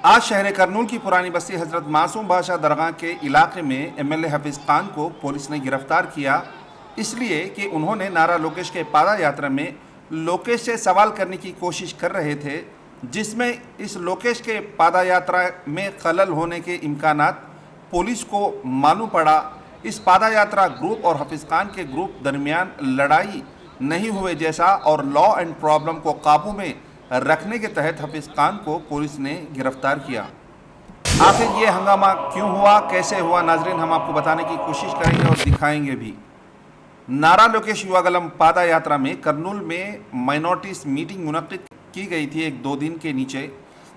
आज शहर करनूल की पुरानी बस्ती हजरत मासूम बादशाह दरगाह के इलाके में एमएलए हफीज़ खान को पुलिस ने गिरफ्तार किया, इसलिए कि उन्होंने नारा लोकेश के पादा यात्रा में लोकेश से सवाल करने की कोशिश कर रहे थे, जिसमें इस लोकेश के पादा यात्रा में खलल होने के इम्कानात पुलिस को मालूम पड़ा। इस पादा यात्रा ग्रुप और हफीज़ खान के ग्रुप दरमियान लड़ाई नहीं हुए जैसा और लॉ एंड प्रॉब्लम को काबू में रखने के तहत हफीज़ खान को पुलिस ने गिरफ्तार किया। आखिर ये हंगामा क्यों हुआ, कैसे हुआ, नाजरीन हम आपको बताने की कोशिश करेंगे और दिखाएंगे भी। नारा लोकेश युवा गलम पादा यात्रा में करनूल में माइनॉरिटीज़ मीटिंग मुनक्किद की गई थी एक दो दिन के नीचे,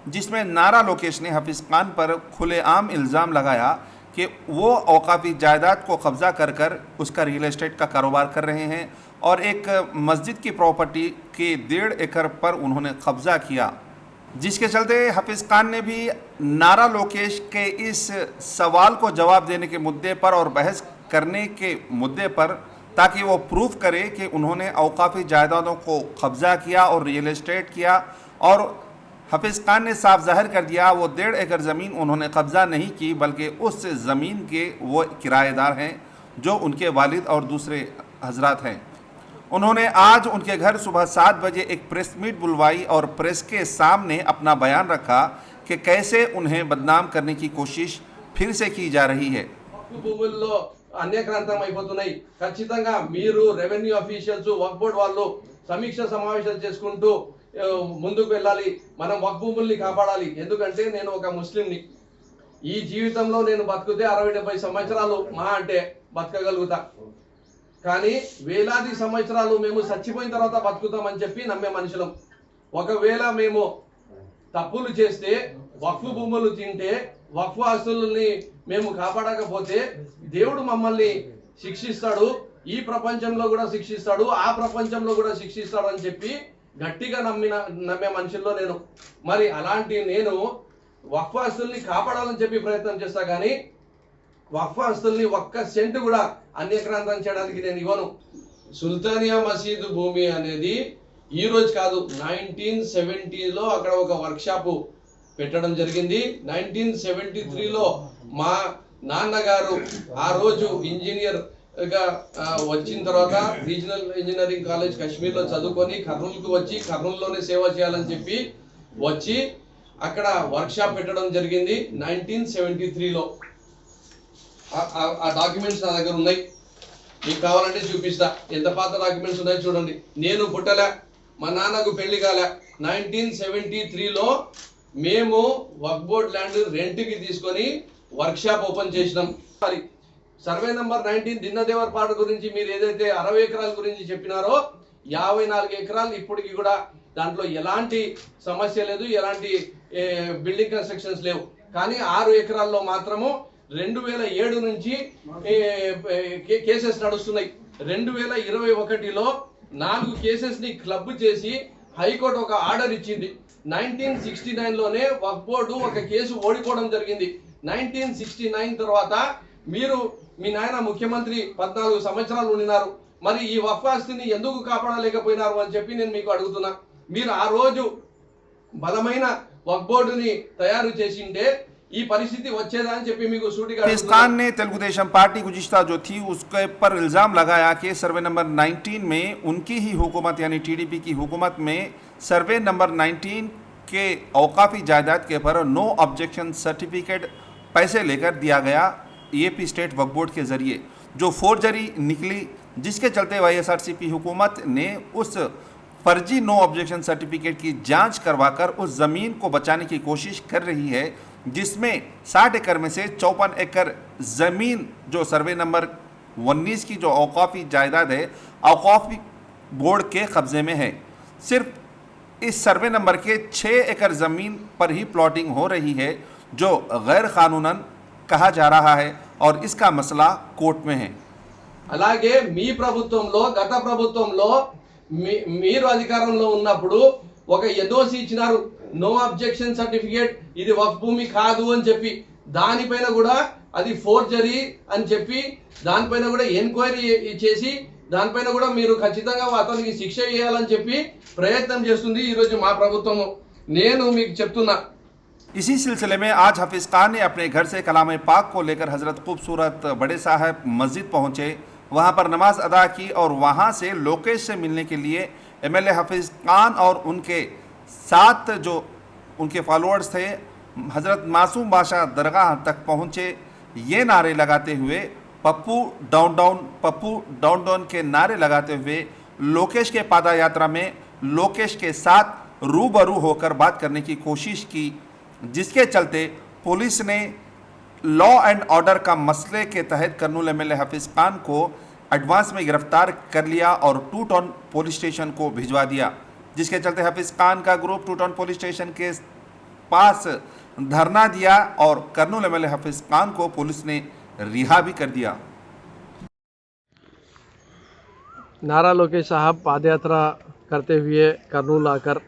जिसमें नारा लोकेश ने हफीज़ खान पर खुलेआम इल्ज़ाम लगाया कि वो औकाफी जायदाद को कब्ज़ा कर कर उसका रियल एस्टेट का कारोबार कर रहे हैं और एक मस्जिद की प्रॉपर्टी के 1.5 एकड़ पर उन्होंने कब्ज़ा किया, जिसके चलते हफीज़ खान ने भी नारा लोकेश के इस सवाल को जवाब देने के मुद्दे पर और बहस करने के मुद्दे पर, ताकि वो प्रूफ करे कि उन्होंने औकाफी जायदादों को कब्ज़ा किया और रियल एस्टेट किया। और हफीज़ खान ने साफ जाहिर कर दिया वो 1.5 एकड़ ज़मीन उन्होंने कब्ज़ा नहीं की, बल्कि उस ज़मीन के वो किराएदार हैं जो उनके वालिद और दूसरे हजरात हैं। उन्होंने आज उनके घर सुबह 7 बजे एक प्रेस मीट बुलवाई और प्रेस के सामने अपना बयान रखा कि कैसे उन्हें बदनाम करने की कोशिश फिर से की जा रही है। ఖచ్చితంగా మీరు రెవెన్యూ ఆఫీషియల్స్ వక్ఫ్ బోర్డ్ వాళ్ళు సమీక్ష సమావేశాలు చేసుకుంటూ ముందుకు వెళ్ళాలి। మనం వక్ఫ్ భూముల్ని కాపాడాలి। ఎందుకంటే నేను ఒక ముస్లింని, ఈ జీవితంలో నేను బతుకుతే 60-70 సంవత్సరాలు మా అంటే బతకగలుగుతా, కానీ వేలాది సంవత్సరాలు మేము చచ్చిపోయిన తర్వాత బతుకుతామని చెప్పి నమ్మే మనుషులం। ఒకవేళ మేము తప్పులు చేస్తే, వక్ఫ్ భూములు తింటే, వక్ఫ్ ఆస్తుల్ని మేము కాపాడకపోతే దేవుడు మమ్మల్ని శిక్షిస్తాడు, ఈ ప్రపంచంలో కూడా శిక్షిస్తాడు, ఆ ప్రపంచంలో కూడా శిక్షిస్తాడు అని చెప్పి గట్టిగా నమ్మే మనుషుల్లో నేను। మరి అలాంటి నేను వక్ఫ్ ఆస్తుల్ని కాపాడాలని చెప్పి ప్రయత్నం చేస్తా, కానీ వక్ఫ్ ఆస్తుల్ని ఒక్క సెంట్ కూడా అన్యక్రాంతం చేయడానికి నేను ఇవ్వను। సుల్తానియా మసీదు భూమి అనేది ఈ రోజు కాదు, 1970లో అక్కడ ఒక వర్క్ షాప్ పెట్టడం జరిగింది। 1973లో మా నాన్నగారు ఆ రోజు ఇంజనీర్ గా వచ్చిన తర్వాత రీజనల్ ఇంజనీరింగ్ కాలేజ్ కశ్మీర్ లో చదువుకొని కర్నూలుకు వచ్చి కర్నూలులోనే సేవ చేయాలని చెప్పి వచ్చి అక్కడ వర్క్ షాప్ పెట్టడం జరిగింది 1973లో। ఆ డాక్యుమెంట్స్ నా దగ్గర ఉన్నాయి, మీకు కావాలంటే చూపిస్తా। ఎంత పాత డాక్యుమెంట్స్ ఉన్నాయో చూడండి। నేను పుట్టలే, మా నాన్నకు పెళ్లి కాలే, 1973లో మేము వక్ఫ్ బోర్డ్ ల్యాండ్ రెంట్కి తీసుకొని వర్క్ షాప్ ఓపెన్ చేసినాం। సర్వే నంబర్ 19 దిన్నదేవరపాట గురించి మీరు ఏదైతే 60 ఎకరాల గురించి చెప్పినారో 54 ఎకరాలు ఇప్పటికి కూడా దాంట్లో ఎలాంటి సమస్య లేదు, ఎలాంటి బిల్డింగ్ కన్స్ట్రక్షన్స్ లేవు। కానీ 6 ఎకరాల్లో మాత్రము 2007 నుంచి కేసెస్ నడుస్తున్నాయి। 2021లో 4 కేసెస్ ని క్లబ్ చేసి హైకోర్టు ఒక ఆర్డర్ ఇచ్చింది। 1969లోనే వక్ఫ్ బోర్డు ఒక కేసు ఓడిపోవడం జరిగింది। 1969 తర్వాత మీరు మీ నాయన ముఖ్యమంత్రి 14 సంవత్సరాలు ఉన్నారు, మరి ఈ వక్ఫ్ ఆస్తిని ఎందుకు కాపాడలేకపోయినారు అని చెప్పి నేను మీకు అడుగుతున్నా। మీరు ఆ రోజు బలమైన వక్ఫ్ బోర్డుని తయారు చేసింటే ఈ పరిస్థితి వచ్చేదా అని చెప్పి మీకు సూటిగా हफीज़ खान ने तेलुगु देशम पार्टी गुज़िश्ता जो थी उसके पर इल्ज़ाम लगाया कि सर्वे नंबर 19 में उनकी ही हुकूमत यानी टीडीपी की हुकूमत में सर्वे नंबर 19 के औकाफी जायदाद के पर नो ऑब्जेक्शन सर्टिफिकेट पैसे लेकर दिया गया ईएपी स्टेट वक्फ बोर्ड के ज़रिए, जो फोर्जरी निकली, जिसके चलते वाईएसआरसीपी हुकूमत ने उस फर्जी नो ऑब्जेक्शन सर्टिफिकेट की जांच करवाकर उस ज़मीन को बचाने की कोशिश कर रही है, जिसमें 60 एकड़ में से 54 एकड़ ज़मीन जो सर्वे नंबर 19 की जो औकाफी जायदाद है औकाफी बोर्ड के कब्ज़े में है। सिर्फ इस सर्वे नंबर के 6 एकड़ ज़मीन पर ही प्लॉटिंग हो रही है, जो गैर कानूनन कहा जा रहा है और इसका मसला कोर्ट में है। అలాగే మీ ప్రభుత్వంలో గత ప్రభుత్వంలో మీరు అధికారంలో ఉన్నప్పుడు ఒక ఎన్ఓసి ఇచ్చినారు, నో అబ్జెక్షన్ సర్టిఫికేట్, ఇది వక్ఫ్ భూమి కాదు అని చెప్పి, దానిపైన కూడా అది ఫోర్జరీ అని చెప్పి దానిపైన కూడా ఎంక్వైరీ చేసి దానిపైన కూడా మీరు ఖచ్చితంగా అతనికి శిక్ష వేయాలని చెప్పి ప్రయత్నం చేస్తుంది ఈ రోజు మా ప్రభుత్వము। నేను మీకు చెప్తున్నా, इसी सिलसिले में आज हफीज़ खान ने अपने घर से कलाम पाक को लेकर हज़रत खूबसूरत बड़े साहब मस्जिद पहुंचे, वहां पर नमाज अदा की और वहां से लोकेश से मिलने के लिए एमएलए हफीज़ खान और उनके साथ जो उनके फॉलोअर्स थे हज़रत मासूम बादशाह दरगाह तक पहुंचे। ये नारे लगाते हुए Pappu down down, Pappu down down के नारे लगाते हुए लोकेश के पादा यात्रा में लोकेश के साथ रूबरू होकर बात करने की कोशिश की, जिसके चलते पुलिस ने लॉ एंड ऑर्डर का मसले के तहत कर्नूल एमएलए हफीज़ खान को एडवांस में गिरफ्तार कर लिया और टू टाउन पुलिस स्टेशन को भिजवा दिया, जिसके चलते हफीज़ खान का group to town police station के पास धरना दिया और कर्नूल एमएलए हफीज़ खान को पुलिस ने रिहा भी कर दिया। नारा लोकेश साहब पादयात्रा करते हुए कर्नूल आकर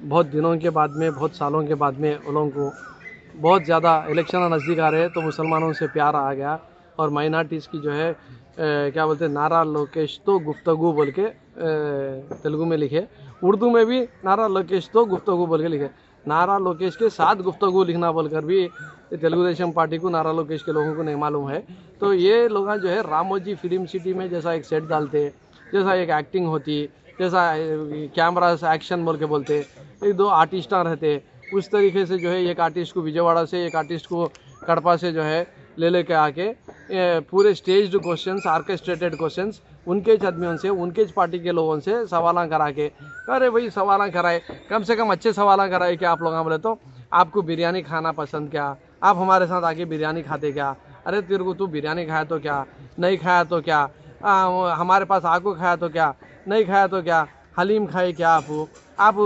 बहुत दिनों के बाद में, बहुत सालों के बाद में उन लोगों को बहुत ज़्यादा इलेक्शन नज़दीक आ रहे हैं तो मुसलमानों से प्यार आ गया और माइनॉरिटीज़ की जो है क्या बोलते हैं नारा लोकेश तो गुफ्तगू बोल के तेलुगु में लिखे, उर्दू में भी नारा लोकेश तो गुफ्तगू बोल के लिखे। नारा लोकेश के साथ गुफ्तगू लिखना बोलकर भी तेलुगु देशम पार्टी को नारा लोकेश के लोगों को नहीं मालूम है। तो ये लोग जो है रामोजी फिल्म सिटी में जैसा एक सेट डालते, जैसा एक एक्टिंग होती, जैसा कैमरा एक्शन बोल के बोलते, एक दो आर्टिस्ट रहते, उस तरीके से जो है एक आर्टिस्ट को विजयवाड़ा से, एक आर्टिस्ट को कड़पा से जो है ले के आके पूरे स्टेज्ड क्वेश्चंस, ऑर्केस्ट्रेटेड क्वेश्चंस उनके आदमियों से, उनके पार्टी के लोगों से सवाल करा के, अरे भाई सवाल कराए, कम से कम अच्छे सवाल कराए कि आप लोग बोले तो आपको बिरयानी खाना पसंद क्या, आप हमारे साथ आके बिरयानी खाते क्या, अरे तेरे को तू बिरयानी खाया तो क्या, नहीं खाया तो क्या, हमारे पास आको खाया तो क्या, नहीं खाया तो क्या, हलीम खाए क्या, आप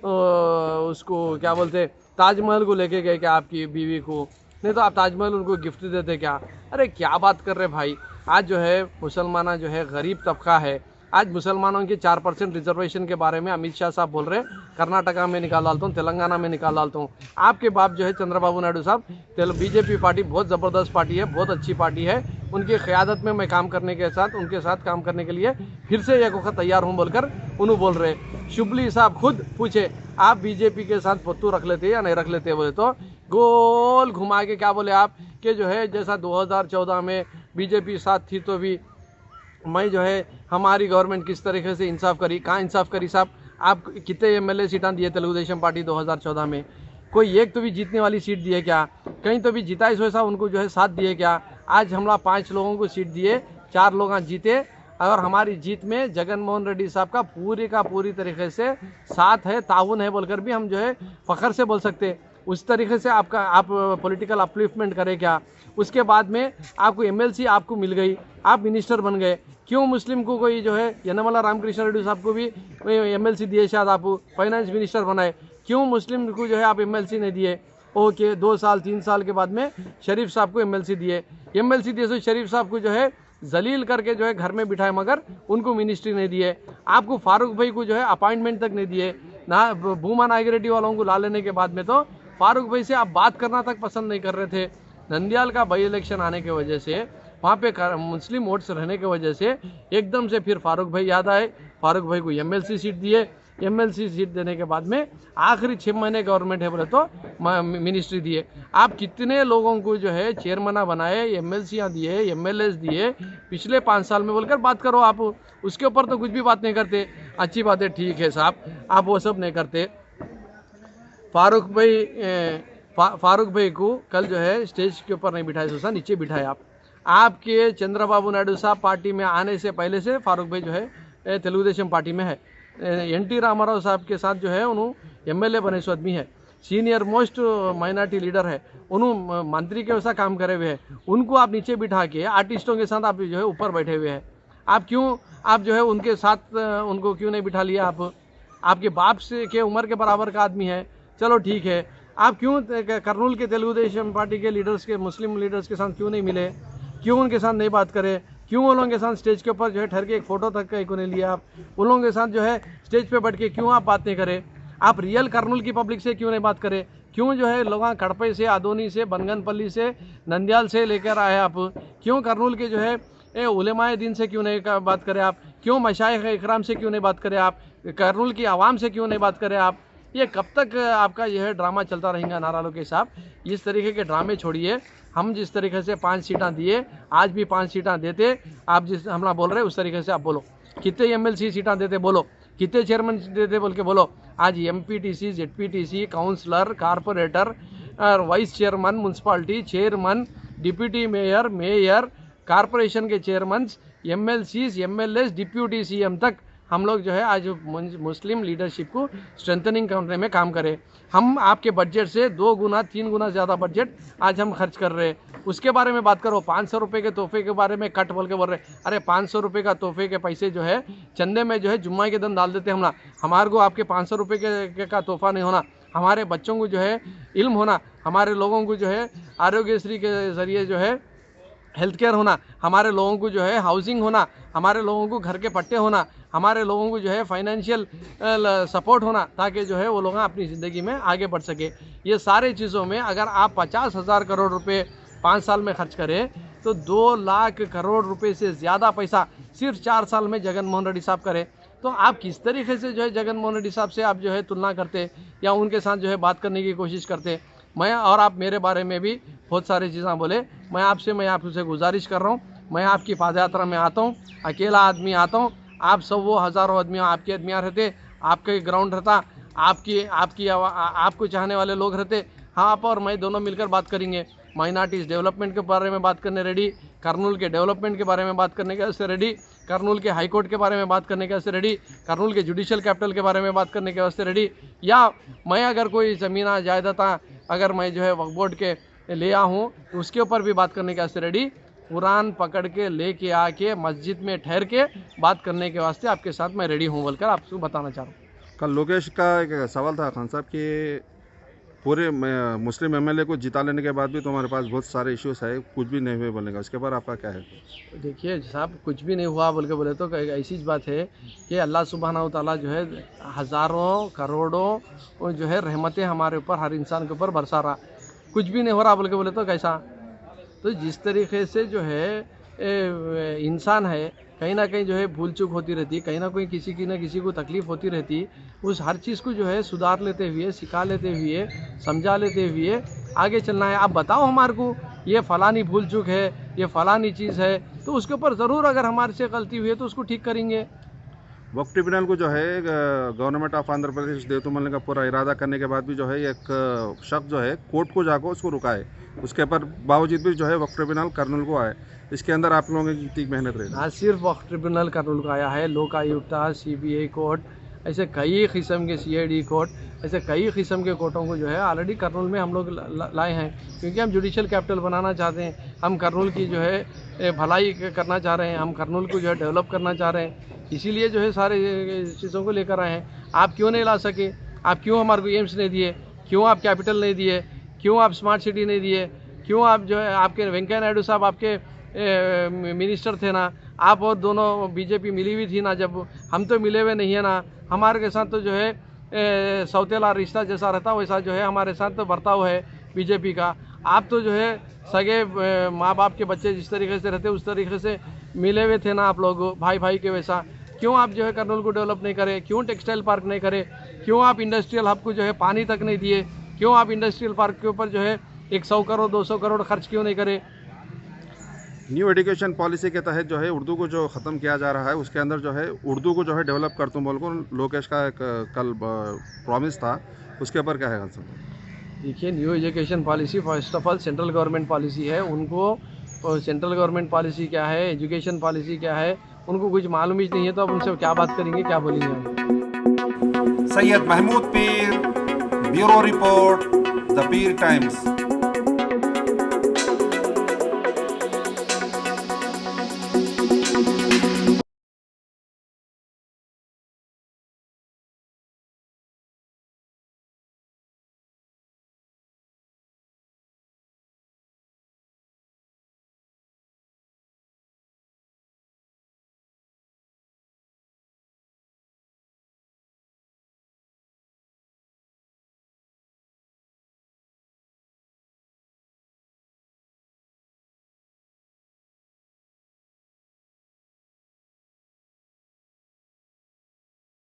उसको क्या बोलते ताजमहल को लेके गए क्या आपकी बीवी को, नहीं तो आप ताजमहल उनको गिफ्ट देते क्या। अरे क्या बात कर रहे भाई। आज जो है मुसलमान जो है गरीब तबका है, आज मुसलमानों के 4% रिजर्वेशन के बारे में अमित शाह साहब बोल रहे हैं, कर्नाटका में निकाल डालता हूँ, तेलंगाना में निकाल डालता हूँ। आपके बाप जो है चंद्रबाबू नायडू साहब, बीजेपी पार्टी बहुत ज़बरदस्त पार्टी है, बहुत अच्छी पार्टी है, उनकी क़यादत में मैं काम करने के साथ, उनके साथ काम करने के लिए फिर से एक वक्त तैयार हूँ बोलकर उन्होंने बोल रहे। शुभली साहब खुद पूछे आप बीजेपी के साथ पत्तू रख लेते या नहीं रख लेते, बोले तो गोल घुमा के क्या बोले आप कि जो है जैसा 2014 में बीजेपी साथ थी तो भी मैं जो है हमारी गवर्नमेंट किस तरीके से इंसाफ करी, कहाँ इंसाफ करी साहब। आप कितने एमएलए सीटां दिए तेलुगु देशम पार्टी 2014 में, कोई एक तो भी जीतने वाली सीट दिए क्या, कहीं तो भी जिताई सो साहब उनको जो है साथ दिए क्या। आज हमला 5 लोगों को सीट दिए, 4 लोग जीते और हमारी जीत में जगन मोहन रेड्डी साहब का पूरी तरीके से साथ है, ताउन है बोलकर भी हम जो है फ़ख्र से बोल सकते। उस तरीके से आप पॉलिटिकल अपलिफ्टमेंट करें क्या। उसके बाद में आपको एमएलसी आपको मिल गई, आप मिनिस्टर बन गए, क्यों मुस्लिम को कोई जो है यनमला रामकृष्ण रेड्डी साहब को भी एमएलसी दिए, शायद आप फाइनेंस मिनिस्टर बनाए, क्यों मुस्लिम को जो है आप एमएलसी नहीं दिए। ओके 2 साल 3 साल के बाद में शरीफ साहब को एमएलसी दिए तो शरीफ साहब को जो है जलील करके जो है घर में बिठाए, मगर उनको मिनिस्ट्री नहीं दिए। आपको फारूक भाई को जो है अपॉइंटमेंट तक नहीं दिए ना। भूमा नायक वालों को ला लेने के बाद में तो फारूक भाई से आप बात करना तक पसंद नहीं कर रहे थे। नंदियाल का बाई इलेक्शन आने की वजह से, वहाँ पे मुस्लिम वोट्स रहने की वजह से एकदम से फिर फारूक भाई याद आए, फारूक भाई को एमएलसी सीट दिए। एमएलसी सीट देने के बाद में आखिरी 6 महीने गवर्नमेंट है बोले तो मिनिस्ट्री दिए। आप कितने लोगों को जो है चेयरमैन बनाए, एमएलसीयाँ दिए, एमएलएस दिए पिछले 5 साल में बोलकर बात करो आप। उसके ऊपर तो कुछ भी बात नहीं करते। अच्छी बात है, ठीक है साहब, आप वो सब नहीं करते। फारूक भाई को कल जो है स्टेज के ऊपर नहीं बिठाया, सोचा नीचे बिठाए आप। आपके चंद्रबाबू नायडू साहब पार्टी में आने से पहले से फारूक भाई जो है तेलुगु देशम पार्टी में है। एनटी रामाराव साहब के साथ जो है उन्होंने एमएलए बने सो आदमी है, सीनियर मोस्ट माइनॉरिटी लीडर है, उन्होंने मंत्री के वैसा काम करे हुए हैं। उनको आप नीचे बिठा के आर्टिस्टों के साथ आप जो है ऊपर बैठे हुए हैं। आप जो है उनके साथ उनको क्यों नहीं बिठा लिया। आपके बाप से के उम्र के बराबर का आदमी है, चलो ठीक है। आप क्यों कर्नूल के तेलुगु देशम पार्टी के लीडर्स के, मुस्लिम लीडर्स के साथ क्यों नहीं मिले, क्यों उनके साथ नहीं बात करें, क्यों उन लोगों के साथ स्टेज के ऊपर जो है ठहर के एक फ़ोटो तक का नहीं लिया। आप उन लोगों के साथ जो है स्टेज पे बैठ के क्यों आप बात नहीं करें। आप रियल कर्नूल की पब्लिक से क्यों नहीं बात करें। क्यों जो है लोग कड़पे से, आदोनी से, बनगनपल्ली से, नंदियाल से लेकर आए आप। क्यों कर्नूल के जो है उलेमाए दिन से क्यों नहीं बात करें आप। क्यों मशाइख इकराम से क्यों नहीं बात करें आप। कर्नूल की आवाम से क्यों नहीं बात करें आप। ये कब तक आपका यह ड्रामा चलता रहेगा नारा लोकेश साहब? इस तरीके के ड्रामे छोड़िए। हम जिस तरीके से 5 सीटें दिए, आज भी 5 सीटें देते। आप जिस हमला बोल रहे हैं उस तरीके से आप बोलो। कितने एमएलसी सीटें देते बोलो, कितने चेयरमैन देते बोल के बोलो। आज एमपीटीसी, जेडपीटीसी, काउंसलर, कारपोरेटर और vice chairman, municipality chairman, deputy mayor, mayor, corporation के chairman, MLCs, MLAs, deputy CM तक हम लोग जो है आज मुस्लिम लीडरशिप को स्ट्रेंथनिंग करने में काम करें। हम आपके बजट से 2 गुना 3 गुना ज़्यादा बजट आज हम खर्च कर रहे हैं। उसके बारे में बात करो। 500 रुपये के तोहफे के बारे में कट बोल के बोल रहे। अरे 500 रुपये का तोहफे के पैसे जो है चंदे में जो है जुम्मा के दिन डाल देते हम ना। हमारे को आपके 500 रुपये का तोहफा नहीं होना। हमारे बच्चों को जो है इल्म होना, हमारे लोगों को जो है आरोग्यश्री के ज़रिए जो है हेल्थ केयर होना, हमारे लोगों को जो है हाउसिंग होना, हमारे लोगों को घर के पट्टे होना, हमारे लोगों को जो है फाइनेंशियल सपोर्ट होना, ताकि जो है वो लोग अपनी ज़िंदगी में आगे बढ़ सके। ये सारे चीज़ों में अगर आप 50,000 करोड़ रुपए 5 साल में खर्च करें तो 2 लाख करोड़ रुपए से ज़्यादा पैसा सिर्फ 4 साल में जगन मोहन रेड्डी साहब करें। तो आप किस तरीके से जो है जगन मोहन रेड्डी साहब से आप जो है तुलना करते या उनके साथ जो है बात करने की कोशिश करते। मैं और आप मेरे बारे में भी बहुत सारी चीज़ें बोले। मैं आपसे गुजारिश कर रहा हूँ, मैं आपकी पादयात्रा में आता हूँ, अकेला आदमी आता हूँ। आप सब वो हज़ारों आदमी आपके आदमियाँ रहते, आपके ग्राउंड रहता, आपको चाहने वाले लोग रहते। हाँ, आप और मैं दोनों मिलकर बात करेंगे। माइनॉरिटीज़ डेवलपमेंट के बारे में बात करने रेडी, कर्नूल के डेवलपमेंट के बारे में बात करने के वास्ते रेडी, कर्नूल के हाई कोर्ट के बारे में बात करने के वास्ते रेडी, कर्नूल के जुडिशल कैपिटल के बारे में बात करने के वास्ते रेडी। या मैं अगर कोई ज़मीन जायदाद अगर मैं जो है वक्फ बोर्ड के ले हूँ तो उसके ऊपर भी बात करने के वास्ते रेडी। कुरान पकड़ के लेके आके मस्जिद में ठहर के बात करने के वास्ते आपके साथ मैं रेडी हूँ बोलकर आपको बताना चाह रहा हूँ। कल लोकेश का एक सवाल था खान साहब कि पूरे मुस्लिम एमएलए को जिता लेने के बाद भी तुम्हारे पास बहुत सारे इश्यूज है, कुछ भी नहीं हुए बोलेगा, उसके बाद आपका क्या है? देखिए साहब, कुछ भी नहीं हुआ बोल के बोले तो ऐसी बात है कि अल्लाह सुब्हानहू तआला जो है हज़ारों करोड़ों जो है रहमतें हमारे ऊपर, हर इंसान के ऊपर बरसा रहा। कुछ भी नहीं हो रहा बोल के बोले तो कैसा? तो जिस तरीके से जो है इंसान है, कहीं ना कहीं जो है भूल चूक होती रहती, कहीं ना कहीं किसी को तकलीफ़ होती रहती। उस हर चीज़ को जो है सुधार लेते हुए, सिखा लेते हुए, समझा लेते हुए आगे चलना है। आप बताओ हमारे को ये फ़लानी भूल चूक है, ये फ़लानी चीज़ है, तो उसके ऊपर ज़रूर अगर हमारे से गलती हुई है तो उसको ठीक करेंगे। वक्फ ट्रिब्यूनल को जो है गवर्नमेंट ऑफ आंध्र प्रदेश देवतु मलने का पूरा इरादा करने के बाद भी जो है एक शख्स जो है कोर्ट को जाकर उसको रुकाए, उसके पर बावजूद भी जो है वक्फ ट्रिब्यूनल कर्नूल को आए। इसके अंदर आप लोगों की कितनी मेहनत रही? ना सिर्फ वक्फ ट्रिब्यूनल कर्नूल का आया है, लोक आयुक्त, CBI कोर्ट, ऐसे कई किस्म के CID कोर्ट, ऐसे कई किस्म के कोर्टों को जो है ऑलरेडी कर्नूल में हम लोग लाए हैं, क्योंकि हम जुडिशल कैपिटल बनाना चाहते हैं। हम कर्नूल की जो है भलाई करना चाह रहे हैं, हम कर्नूल को जो है डेवलप करना चाह रहे हैं, इसीलिए जो है सारे चीज़ों को लेकर आए हैं। आप क्यों नहीं ला सके? आप क्यों हमारे को एम्स नहीं दिए? क्यों आप कैपिटल नहीं दिए? क्यों आप स्मार्ट सिटी नहीं दिए? क्यों आप जो है आपके वेंकैया नायडू साहब आपके मिनिस्टर थे ना, आप और दोनों बीजेपी मिली हुई थी ना, जब हम तो मिले हुए नहीं है ना। हमारे के साथ तो जो है सौतेला रिश्ता जैसा रहता वैसा जो है हमारे साथ तो बर्ताव है बीजेपी का। आप तो जो है सगे माँ बाप के बच्चे जिस तरीके से रहते उस तरीके से मिले हुए थे ना आप लोग, भाई भाई के वैसा। क्यों आप जो है कर्नूल को डेवलप नहीं करे? क्यों टेक्सटाइल पार्क नहीं करे? क्यों आप इंडस्ट्रियल हब को जो है पानी तक नहीं दिए? क्यों आप इंडस्ट्रियल पार्क के ऊपर जो है 100 करोड़ 200 करोड़ खर्च क्यों नहीं करे? न्यू एजुकेशन पॉलिसी के तहत जो है उर्दू को जो ख़त्म किया जा रहा है, उसके अंदर जो है उर्दू को जो है डेवलप करता हूँ बोल को लोकेश का एक कल प्रॉमिस था, उसके ऊपर क्या है? देखिए, new education policy first of all central government policy है। उनको सेंट्रल गवर्नमेंट पॉलिसी क्या है, एजुकेशन पॉलिसी क्या है, उनको कुछ मालूम ही नहीं है, तो अब उनसे क्या बात करेंगे, क्या बोलेंगे हम? सैयद महमूद पीर, bureau report, the Pir times.